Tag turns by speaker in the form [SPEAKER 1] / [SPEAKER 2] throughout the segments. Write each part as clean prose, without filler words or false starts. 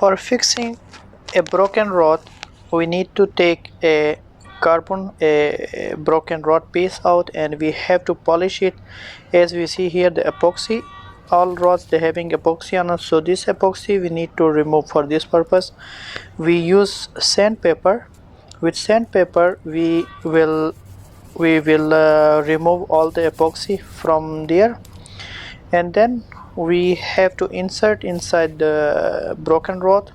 [SPEAKER 1] For fixing a broken rod, we need to take a broken rod piece out, and we have to polish it. As we see here, the epoxy, all rods they having epoxy on it, so this epoxy we need to remove. For this purpose we use sandpaper. With sandpaper we will remove all the epoxy from there, and then we have to insert inside the broken rod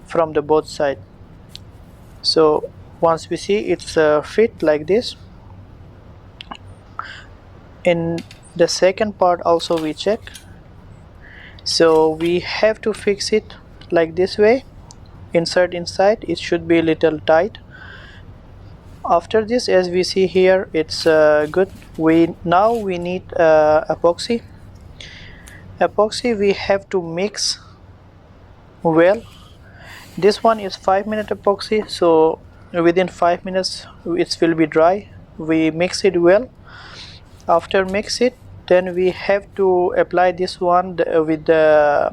[SPEAKER 1] from the both side. So once we see it's fit like this, in the second part also we check. So we have to fix it like this way. Insert inside, it should be a little tight. After this, as we see here, it's good. Now we need epoxy. We have to mix well. This one is 5-minute epoxy, so within 5 minutes it will be dry. We mix it well. After mix it, then we have to apply this one with the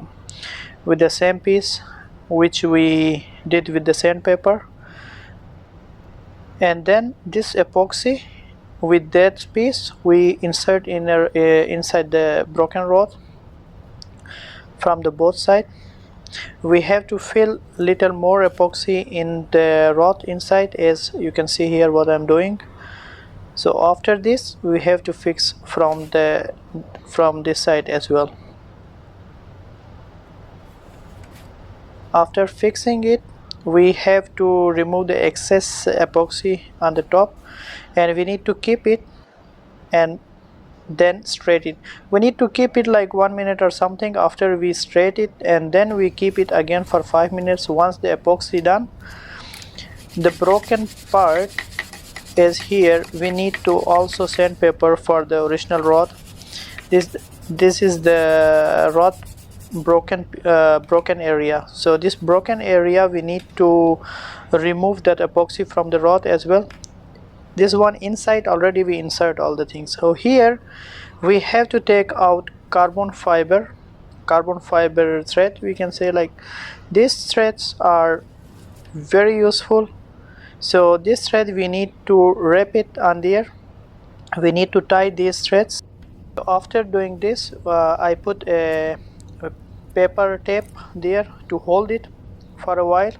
[SPEAKER 1] same piece which we did with the sandpaper, and then this epoxy with that piece we insert inside the broken rod from the both side. We have to fill little more epoxy in the rod inside, as you can see here what I'm doing. So after this we have to fix from this side as well. After fixing it, we have to remove the excess epoxy on the top, and we need to keep it and then straighten it. We need to keep it like 1 minute or something. After we straighten it, and then we keep it again for 5 minutes. Once the epoxy done, the broken part is here. We need to also sandpaper for the original rod. This is the rod broken area. So this broken area we need to remove that epoxy from the rod as well. This one inside already we insert all the things. So here we have to take out carbon fiber thread, we can say. Like these threads are very useful. So this thread we need to wrap it on there. We need to tie these threads. After doing this, I put a paper tape there to hold it for a while.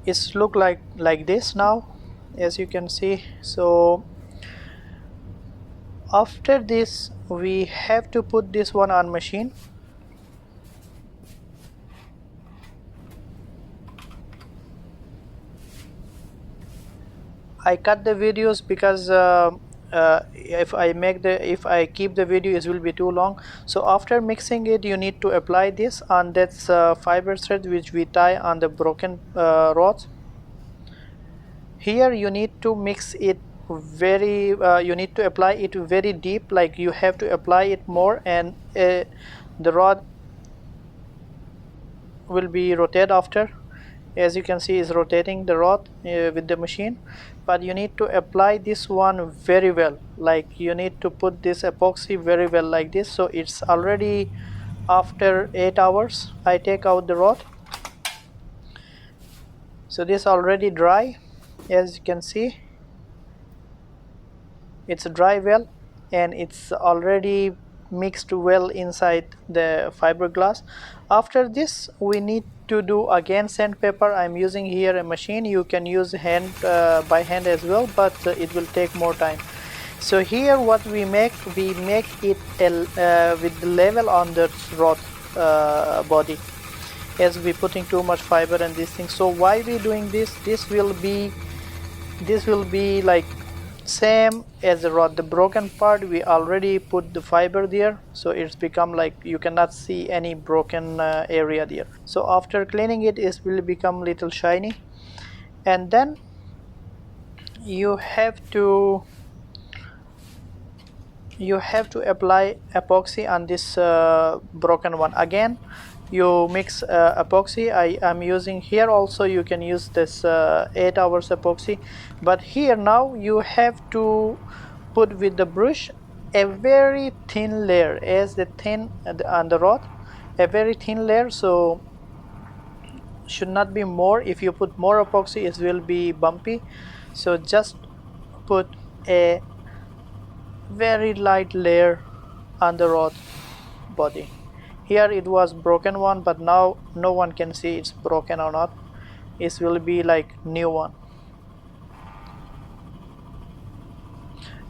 [SPEAKER 1] It's look like this now, as you can see. So after this we have to put this one on machine. I cut the videos because if I keep the video, it will be too long. So after mixing it, you need to apply this on that fiber thread which we tie on the broken rods. Here you need to mix it you need to apply it very deep. Like you have to apply it more, and the rod will be rotated after. As you can see, is rotating the rod with the machine. But you need to apply this one very well. Like you need to put this epoxy very well like this. So it's already after 8 hours. I take out the rod. So this already dry. As you can see, it's dry well, and it's already mixed well inside the fiberglass. After this we need to do again sandpaper. I'm using here a machine. You can use by hand as well, but it will take more time. So here what we make it with the level on the rod body, as we putting too much fiber and these things. So why we doing this? This will be like same as the rod. The broken part we already put the fiber there, so it's become like you cannot see any broken area there. So after cleaning it, it will become little shiny, and then you have to apply epoxy on this broken one. Again you mix epoxy. I am using here also, you can use this 8 hours epoxy, but here now you have to put with the brush a very thin layer, as the thin on the rod, a very thin layer, so should not be more. If you put more epoxy, it will be bumpy, so just put a very light layer on the rod body. Here it was broken one, but now no one can see it's broken or not. It will be like new one.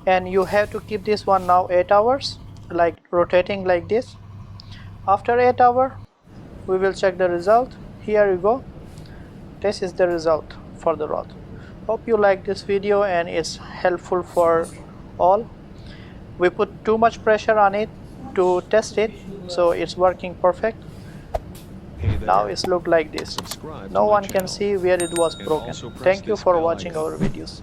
[SPEAKER 1] And you have to keep this one now 8 hours, like rotating like this. After 8 hours we will check the result. Here you go. This is the result for the rod. Hope you like this video and it's helpful for all. We put too much pressure on it to test it, so it's working perfect. Now it's look like this. No one can see where it was broken. Thank you for watching our videos.